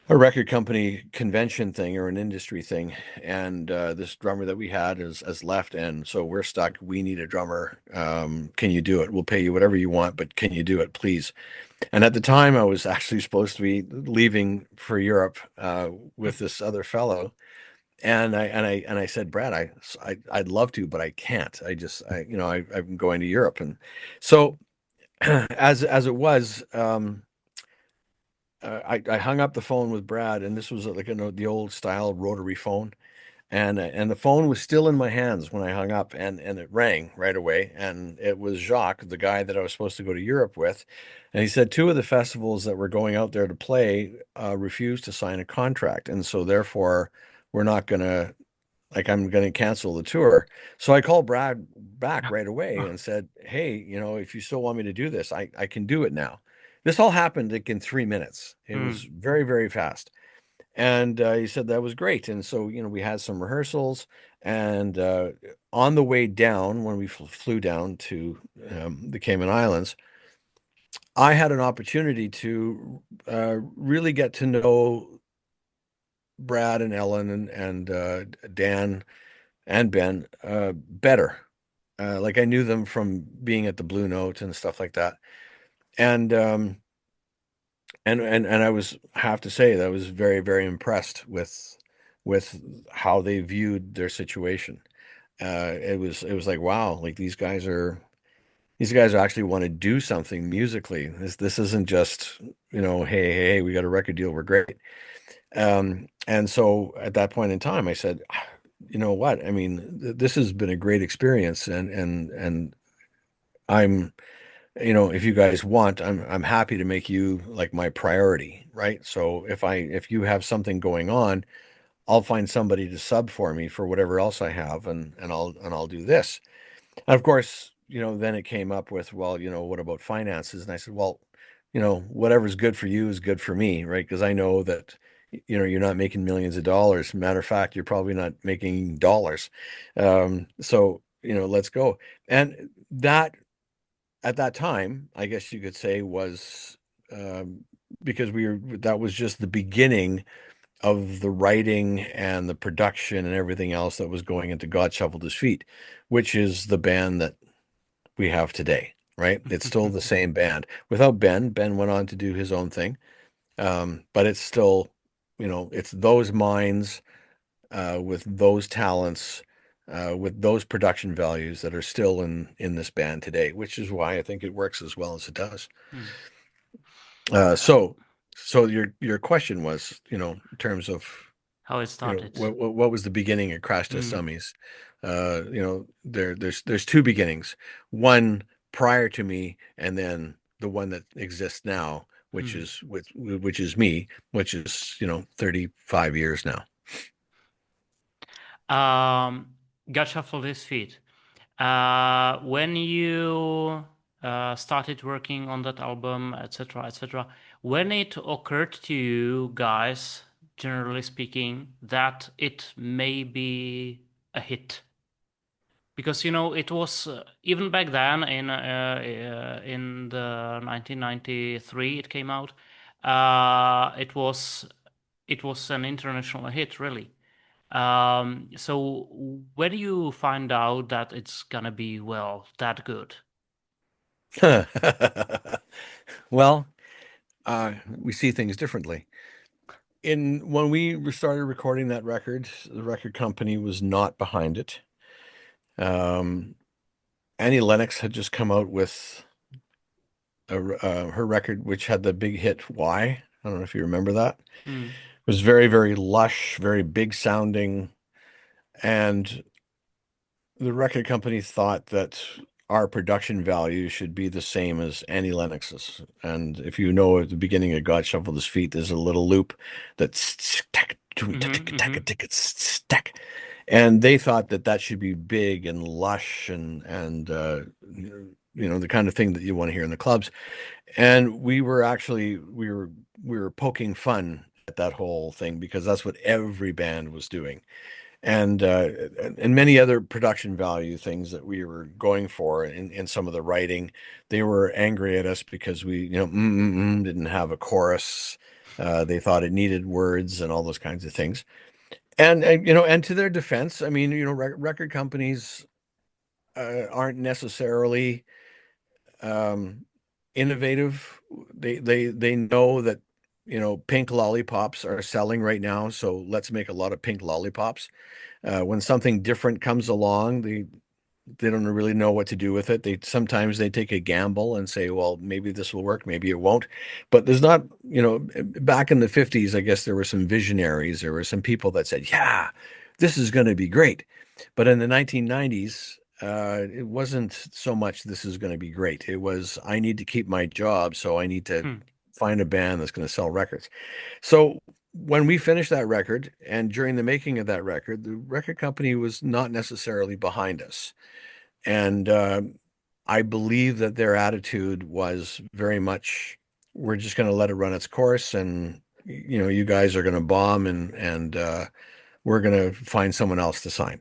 a record company convention thing or an industry thing, and this drummer that we had has left, and so we're stuck. We need a drummer. Can you do it? We'll pay you whatever you want, but can you do it, please? And at the time, I was actually supposed to be leaving for Europe with this other fellow, and I said, Brad, I'd love to, but I can't. I'm going to Europe, and so as it was. I hung up the phone with Brad, and this was like the old style rotary phone, and the phone was still in my hands when I hung up, and it rang right away, and it was Jacques, the guy that I was supposed to go to Europe with, and he said two of the festivals that were going out there to play refused to sign a contract, and so therefore we're not gonna I'm gonna cancel the tour. So I called Brad back right away and said, hey, if you still want me to do this, I can do it now. This all happened like in 3 minutes. It was very, very fast. And he said that was great. And so, we had some rehearsals. And on the way down, when we flew down to the Cayman Islands, I had an opportunity to really get to know Brad and Ellen and Dan and Ben better. Like I knew them from being at the Blue Note and stuff like that. And have to say that I was very, very impressed with how they viewed their situation. It was like, wow, like these guys actually want to do something musically. This isn't just, hey, we got a record deal, we're great. And so at that point in time, I said, you know what? I mean, this has been a great experience, and I'm, if you guys want, I'm happy to make you like my priority, right? So if you have something going on, I'll find somebody to sub for me for whatever else I have, and I'll do this. And of course, then it came up with, well, what about finances? And I said, well, whatever's good for you is good for me, right? Because I know that you're not making millions of dollars. Matter of fact, you're probably not making dollars. So let's go. And that at that time, I guess you could say, was because that was just the beginning of the writing and the production and everything else that was going into God Shuffled His Feet, which is the band that we have today, right? It's still the same band. Without Ben, Ben went on to do his own thing. But it's still, it's those minds with those talents, with those production values that are still in this band today, which is why I think it works as well as it does. So your question was, in terms of how it started. What was the beginning of Crash Test Dummies? There's two beginnings. One prior to me, and then the one that exists now, which is me, which is 35 years now. God Shuffle His Feet. When you started working on that album, etc., etc., when it occurred to you guys, generally speaking, that it may be a hit? Because it was even back then in the 1993 it came out. It was an international hit, really. So when do you find out that it's gonna be that good? Well, we see things differently. When we started recording that record, the record company was not behind it. Annie Lennox had just come out with her record, which had the big hit "Why." I don't know if you remember that. It was very, very lush, very big sounding, and the record company thought that our production value should be the same as Annie Lennox's. And if you know, at the beginning of God Shuffle His Feet, there's a little loop that's and they thought that should be big and lush and the kind of thing that you want to hear in the clubs. And we were poking fun at that whole thing, because that's what every band was doing. And many other production value things that we were going for in some of the writing, they were angry at us because we didn't have a chorus. They thought it needed words and all those kinds of things. And to their defense, I mean, record companies aren't necessarily innovative. They know that pink lollipops are selling right now, so let's make a lot of pink lollipops. When something different comes along, they don't really know what to do with it. Sometimes they take a gamble and say, well, maybe this will work, maybe it won't. But there's not, back in the 50s, I guess there were some visionaries. There were some people that said, yeah, this is going to be great. But in the 1990s, it wasn't so much this is going to be great. It was, I need to keep my job, so I need to find a band that's going to sell records. So when we finished that record, and during the making of that record, the record company was not necessarily behind us. And I believe that their attitude was very much, we're just going to let it run its course, and you guys are going to bomb, and we're going to find someone else to sign.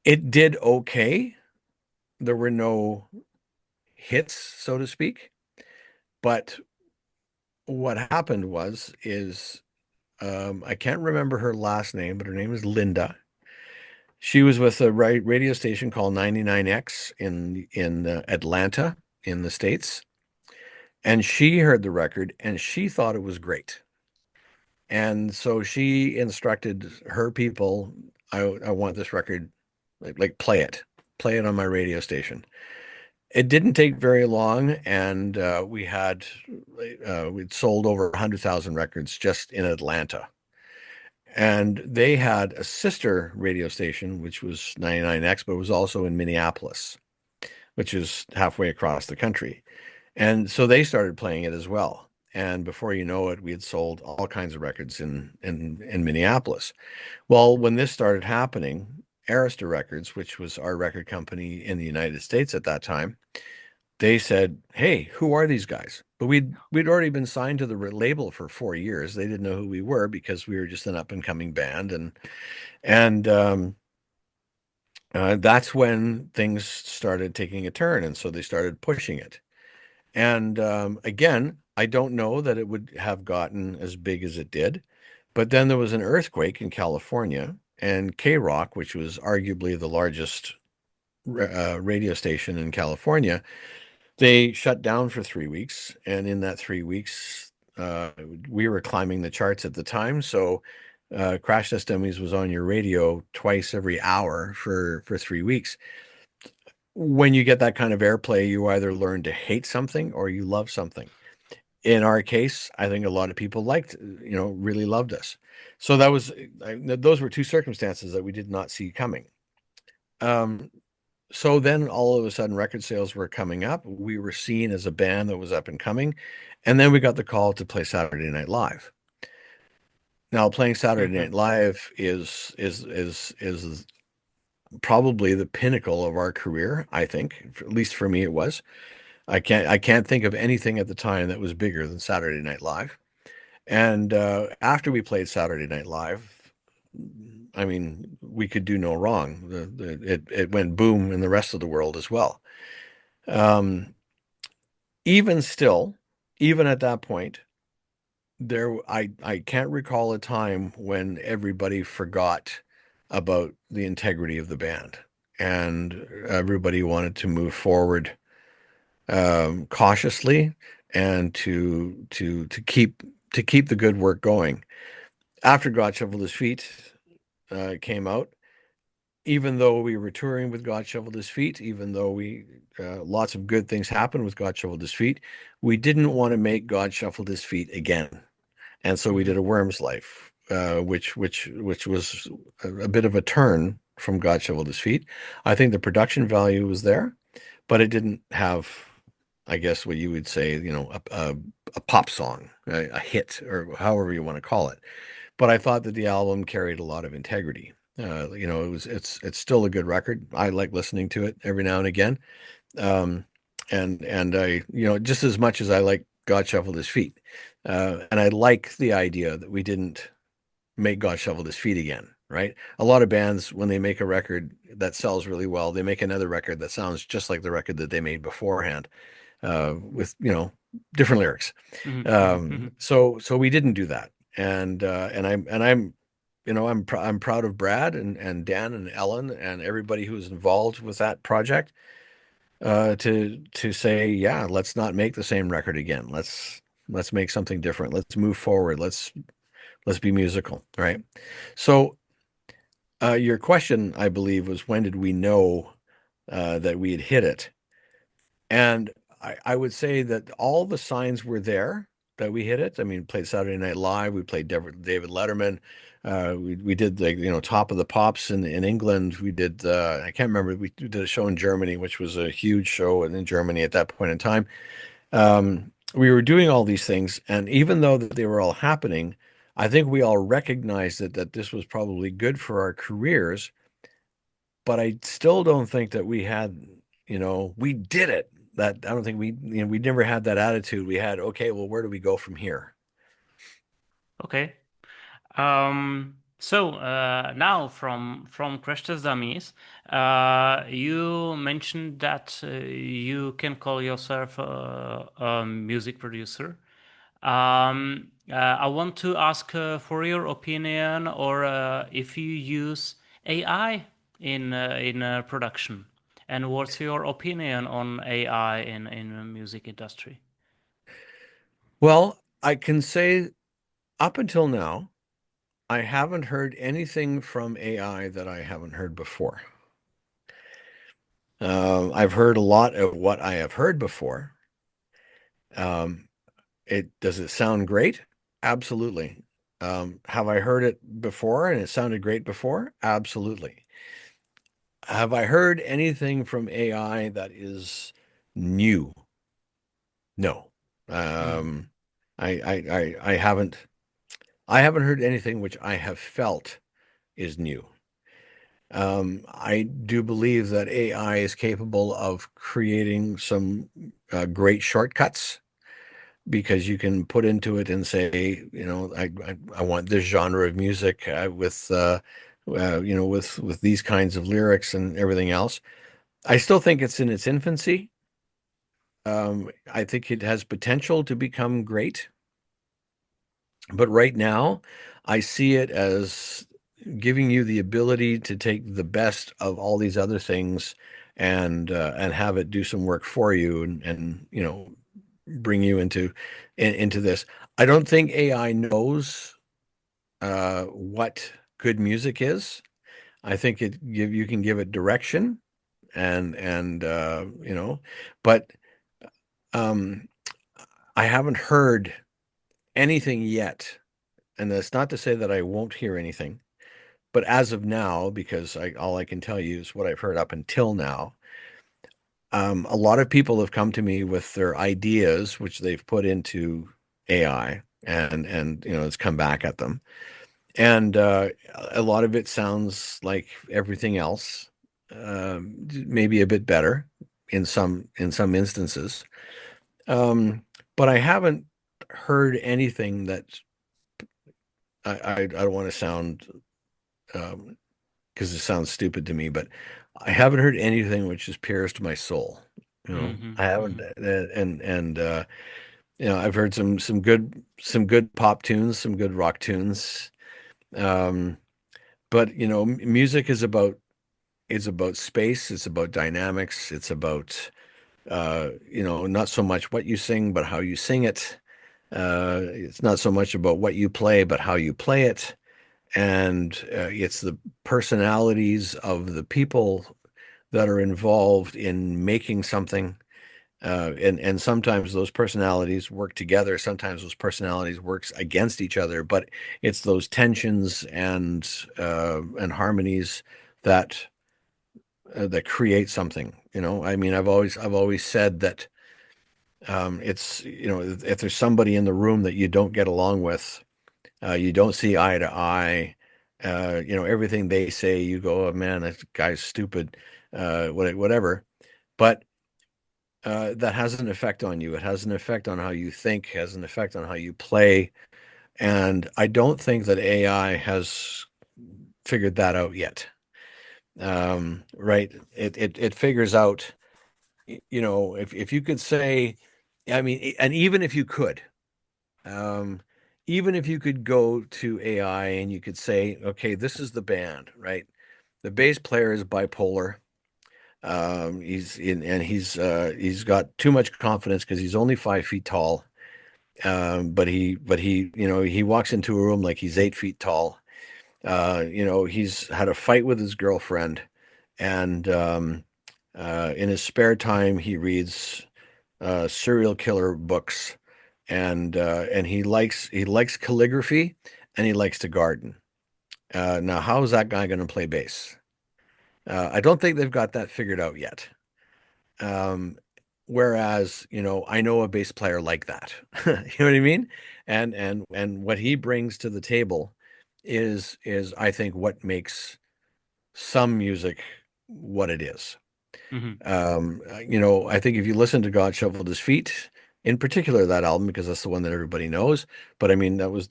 It did okay. There were no hits, so to speak. But what happened is I can't remember her last name, but her name is Linda. She was with a radio station called 99X in Atlanta in the States. And she heard the record and she thought it was great. And so she instructed her people, I want this record, like play it on my radio station. It didn't take very long, and we'd sold over 100,000 records just in Atlanta. And they had a sister radio station, which was 99X, but it was also in Minneapolis, which is halfway across the country. And so they started playing it as well. And before you know it, we had sold all kinds of records in Minneapolis. Well, when this started happening, Arista Records, which was our record company in the United States at that time, they said, hey, who are these guys? But we'd already been signed to the label for 4 years. They didn't know who we were because we were just an up and coming band. And that's when things started taking a turn. And so they started pushing it. And again, I don't know that it would have gotten as big as it did. But then there was an earthquake in California, and K-Rock, which was arguably the largest radio station in California, they shut down for 3 weeks. And in that 3 weeks, we were climbing the charts at the time. So Crash Test Dummies was on your radio twice every hour for 3 weeks. When you get that kind of airplay, you either learn to hate something or you love something. In our case, I think a lot of people really loved us. So those were two circumstances that we did not see coming. So then all of a sudden record sales were coming up. We were seen as a band that was up and coming. And then we got the call to play Saturday Night Live. Now playing Saturday Mm-hmm. Night Live is probably the pinnacle of our career, I think. At least for me it was. I can't think of anything at the time that was bigger than Saturday Night Live. And after we played Saturday Night Live, I mean, we could do no wrong. It went boom in the rest of the world as well. Um, even still, even at that point, I can't recall a time when everybody forgot about the integrity of the band and everybody wanted to move forward cautiously and to keep the good work going. After God Shoveled His Feet came out, even though we were touring with God Shoveled His Feet, even though we lots of good things happened with God Shoveled His Feet, we didn't want to make God Shuffled His Feet again, and so we Mm-hmm. did A Worm's Life, which was a bit of a turn from God Shoveled His Feet. I think the production value was there, but it didn't have, I guess, what you would say, a pop song, a hit, or however you want to call it. But I thought that the album carried a lot of integrity. It's still a good record. I like listening to it every now and again. Um, and I, just as much as I like God Shuffled His Feet. And I like the idea that we didn't make God Shuffled His Feet again, right? A lot of bands, when they make a record that sells really well, they make another record that sounds just like the record that they made beforehand, with, different lyrics. Mm-hmm. Mm-hmm. So we didn't do that. And I'm I'm proud of Brad and Dan and Ellen and everybody who was involved with that project, to say, yeah, let's not make the same record again. Let's make something different. Let's move forward. Let's be musical, right? So your question, I believe, was when did we know that we had hit it? And I would say that all the signs were there that we hit it. I mean, played Saturday Night Live. We played David Letterman. We did the Top of the Pops in England. We did I can't remember. We did a show in Germany, which was a huge show in Germany at that point in time. We were doing all these things, and even though that they were all happening, I think we all recognized that this was probably good for our careers. But I still don't think that we had, we did it. That I don't think we never had that attitude. We had, okay, well, where do we go from here? Okay. So now from Crash Test Dummies, you mentioned that you can call yourself a music producer. I want to ask for your opinion, or if you use AI in production, and what's your opinion on AI in the music industry? Well, I can say up until now, I haven't heard anything from AI that I haven't heard before. I've heard a lot of what I have heard before. Um, does it sound great? Absolutely. Have I heard it before and it sounded great before? Absolutely. Have I heard anything from AI that is new? No. Mm-hmm. I haven't heard anything which I have felt is new. I do believe that AI is capable of creating some great shortcuts, because you can put into it and say, I want this genre of music with these kinds of lyrics and everything else. I still think it's in its infancy. I think it has potential to become great, but right now, I see it as giving you the ability to take the best of all these other things and have it do some work for you and bring you into this. I don't think AI knows what good music is. I think you can give it direction and but um, I haven't heard anything yet, and that's not to say that I won't hear anything, but as of now, because all I can tell you is what I've heard up until now, a lot of people have come to me with their ideas, which they've put into AI, and it's come back at them. And a lot of it sounds like everything else, maybe a bit better in some instances. But I haven't heard anything that I don't want to sound because it sounds stupid to me, but I haven't heard anything which has pierced my soul. Mm-hmm. I haven't, Mm-hmm. and I've heard some good pop tunes, some good rock tunes. Um, but music is about space, it's about dynamics, it's about not so much what you sing, but how you sing it. It's not so much about what you play, but how you play it. And it's the personalities of the people that are involved in making something. And sometimes those personalities work together. Sometimes those personalities works against each other. But it's those tensions and harmonies that that create something. I mean, I've always said that it's if there's somebody in the room that you don't get along with, you don't see eye to eye. Everything they say, you go, oh man, that guy's stupid, whatever. But that has an effect on you. It has an effect on how you think, has an effect on how you play. And I don't think that AI has figured that out yet. Right? It figures out, if you could say, I mean, and um, even if you could go to AI and you could say, okay, this is the band, right? The bass player is bipolar. He's got too much confidence because he's only 5 feet tall. But he walks into a room like he's 8 feet tall. He's had a fight with his girlfriend, and in his spare time he reads serial killer books, and he likes calligraphy, and he likes to garden. Now, how is that guy going to play bass? I don't think they've got that figured out yet. Um, Whereas, I know a bass player like that. You know what I mean? And what he brings to the table is I think what makes some music what it is. Mm-hmm. I think if you listen to God Shoveled His Feet, in particular that album, because that's the one that everybody knows. But I mean, it was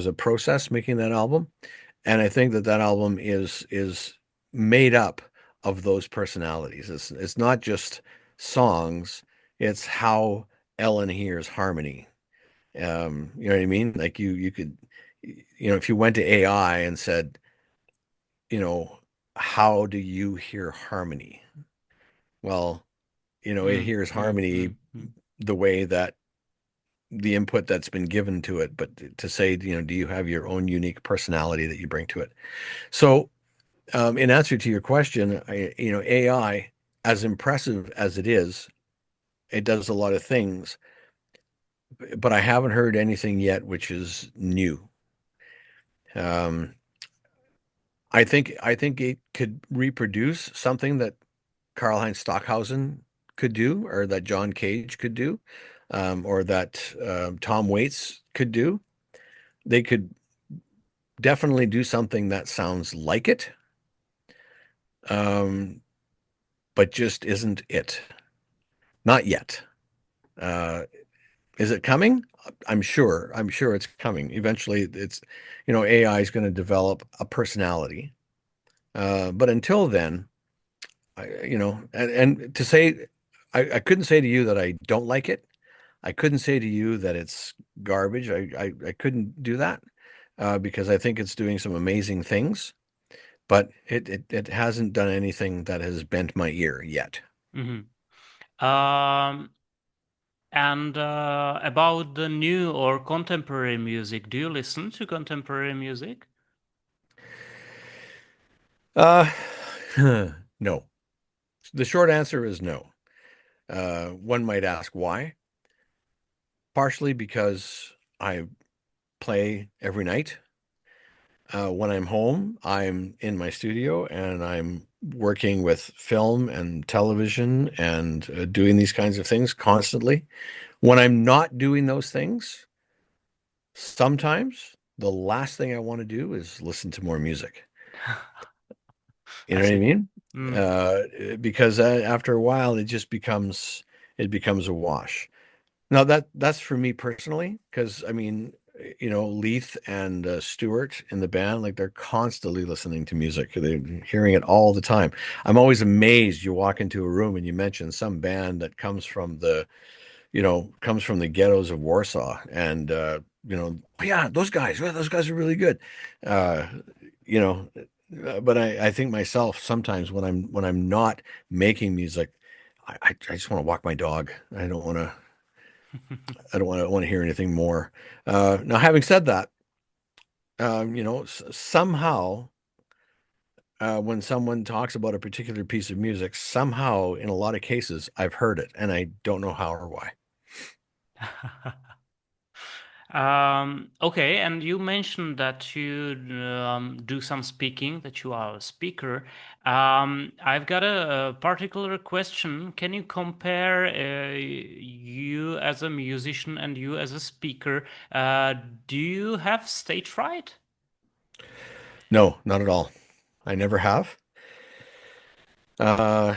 a process making that album, and I think that album is made up of those personalities. It's not just songs; it's how Ellen hears harmony. You know what I mean? Like you could, if you went to AI and said, how do you hear harmony? Well, it hears harmony Mm-hmm. the way that the input that's been given to it, but to say, do you have your own unique personality that you bring to it? So, in answer to your question, AI, as impressive as it does a lot of things, but I haven't heard anything yet which is new. Um, I think it could reproduce something that Karl-Heinz Stockhausen could do, or that John Cage could do, or that Tom Waits could do. They could definitely do something that sounds like it, um, but just isn't it. Not yet. Uh, is it coming? I'm sure. I'm sure it's coming. Eventually, AI is going to develop a personality. But until then, and to say, I couldn't say to you that I don't like it. I couldn't say to you that it's garbage. I couldn't do that because I think it's doing some amazing things, but it hasn't done anything that has bent my ear yet. Mm-hmm. And about the new or contemporary music, do you listen to contemporary music? Uh, no. The short answer is no. One might ask why. Partially because I play every night. When I'm home, I'm in my studio and I'm working with film and television and doing these kinds of things constantly. When I'm not doing those things, sometimes the last thing I want to do is listen to more music. You I know what I see. mean? Mm. Because after a while, it becomes a wash. Now that's for me personally, because I mean, Leith and Stewart in the band, like they're constantly listening to music. They're hearing it all the time. I'm always amazed. You walk into a room and you mention some band that comes from the ghettos of Warsaw, and "Oh, yeah, those guys, well, those guys are really good. Uh, you know, but I think myself sometimes when I'm not making music, I just want to walk my dog. I don't want to hear anything more. Now, having said that, somehow, when someone talks about a particular piece of music, somehow, in a lot of cases, I've heard it, and I don't know how or why. Okay, and you mentioned that you do some speaking, that you are a speaker. I've got a particular question. Can you compare you as a musician and you as a speaker? Do you have stage fright? No, not at all. I never have. Uh,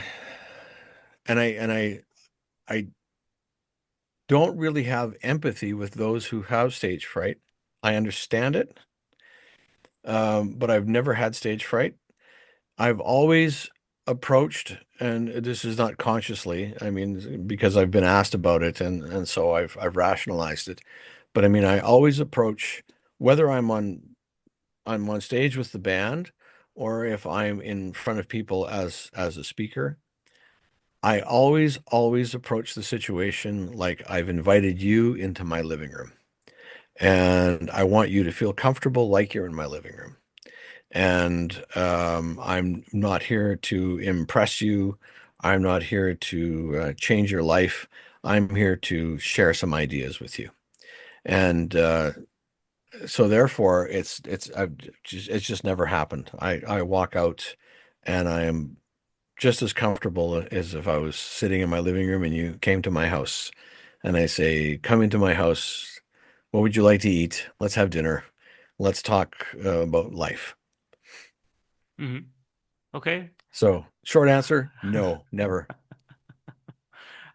and I don't really have empathy with those who have stage fright. I understand it, but I've never had stage fright. I've always approached, and this is not consciously, I mean, because I've been asked about it, and so I've rationalized it. But I mean, I always approach whether I'm on stage with the band or if I'm in front of people as a speaker. I always approach the situation like I've invited you into my living room, and I want you to feel comfortable like you're in my living room. And I'm not here to impress you. I'm not here to change your life. I'm here to share some ideas with you. And so therefore, it's just never happened. I walk out, and I am just as comfortable as if I was sitting in my living room and you came to my house. And I say, come into my house. What would you like to eat? Let's have dinner. Let's talk about life. Mhm. Okay. So, short answer, no, never.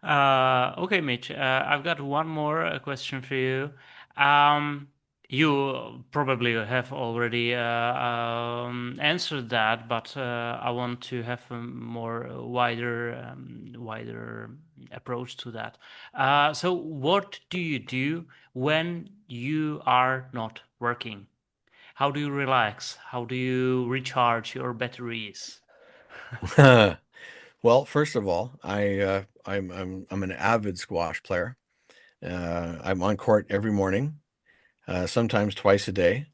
Okay, Mitch, I've got one more question for you. Um, you probably have already answered that, but I want to have a more wider approach to that. So, what do you do when you are not working? How do you relax? How do you recharge your batteries? Well, first of all, I'm an avid squash player. I'm on court every morning, sometimes twice a day.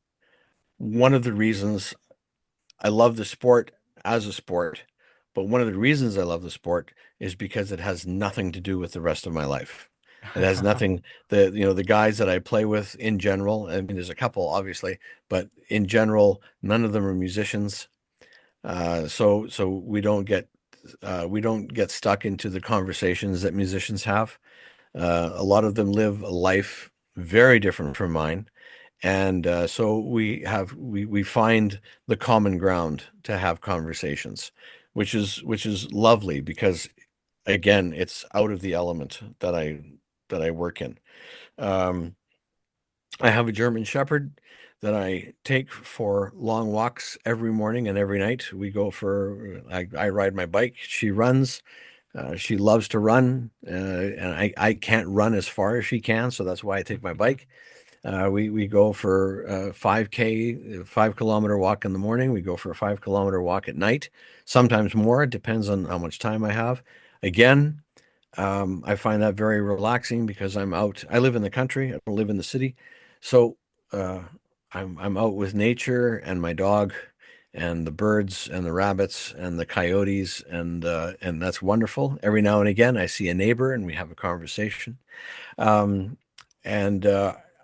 One of the reasons I love the sport as a sport, but one of the reasons I love the sport is because it has nothing to do with the rest of my life. It has nothing, the guys that I play with in general, I mean, there's a couple obviously, but in general, none of them are musicians. So we don't get stuck into the conversations that musicians have. A lot of them live a life very different from mine. And so we find the common ground to have conversations, which is lovely because again, it's out of the element that I work in. Um, I have a German Shepherd that I take for long walks every morning and every night. I ride my bike. She runs. She loves to run, and I can't run as far as she can, so that's why I take my bike. We go for 5K, 5 kilometer walk in the morning. We go for a 5 kilometer walk at night, sometimes more. It depends on how much time I have. Again, I find that very relaxing because I'm out. I live in the country. I don't live in the city, so uh, I'm out with nature and my dog, and the birds and the rabbits and the coyotes, and that's wonderful. Every now and again, I see a neighbor and we have a conversation. Um, and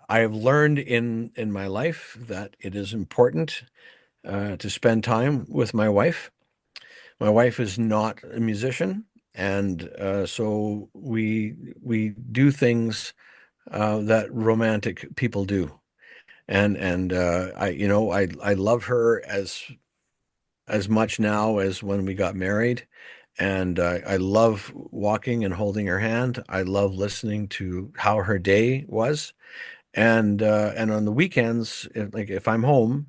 I have learned in my life that it is important to spend time with my wife. My wife is not a musician, and so we do things that romantic people do. And I love her as much now as when we got married. And I love walking and holding her hand. I love listening to how her day was. And on the weekends, if I'm home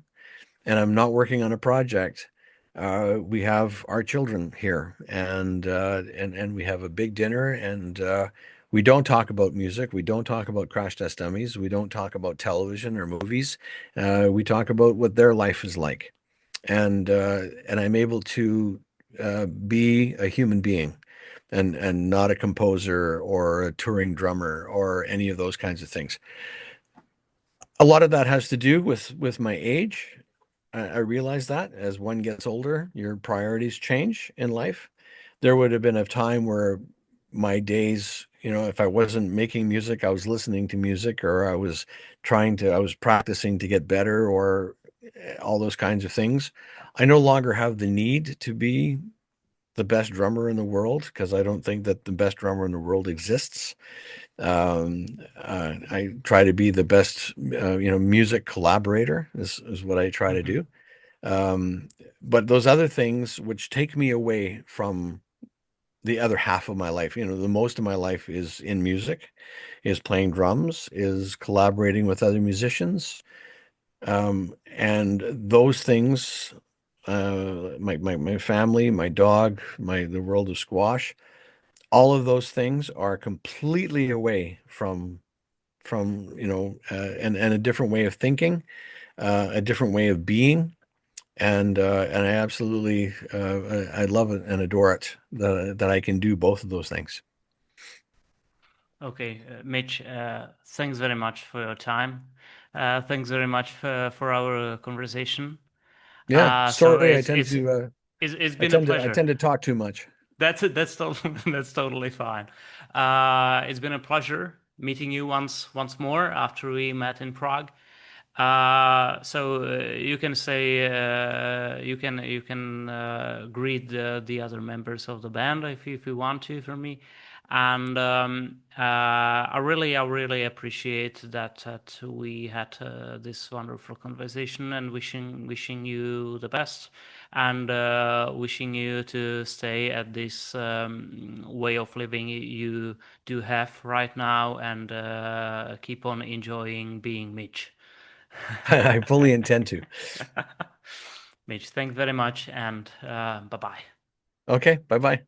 and I'm not working on a project, we have our children here, and we have a big dinner, and we don't talk about music. We don't talk about Crash Test Dummies. We don't talk about television or movies. We talk about what their life is like, and I'm able to be a human being, and not a composer or a touring drummer or any of those kinds of things. A lot of that has to do with my age. I realize that as one gets older, your priorities change in life. There would have been a time where my days, if I wasn't making music, I was listening to music, or I was practicing to get better, or all those kinds of things. I no longer have the need to be the best drummer in the world, because I don't think that the best drummer in the world exists. I try to be the best, music collaborator is what I try to Mhm. do. But those other things which take me away from the other half of my life, the most of my life is in music, is playing drums, is collaborating with other musicians. And those things, my family, my dog, the world of squash, all of those things are completely away from and a different way of thinking, a different way of being, and I absolutely I love it and adore it that I can do both of those things. Okay, Mitch, thanks very much for your time. Thanks very much for our conversation. Yeah, So sorry, it's been a I pleasure. tend to talk too much. That's totally that's totally fine. It's been a pleasure meeting you once more after we met in Prague. So you can say you can greet the other members of the band if you want to for me, and I really appreciate that we had this wonderful conversation, and wishing you the best, and wishing you to stay at this way of living you do have right now, and keep on enjoying being Mitch. I fully intend to. Mitch, thanks very much, and bye bye. Okay, bye bye.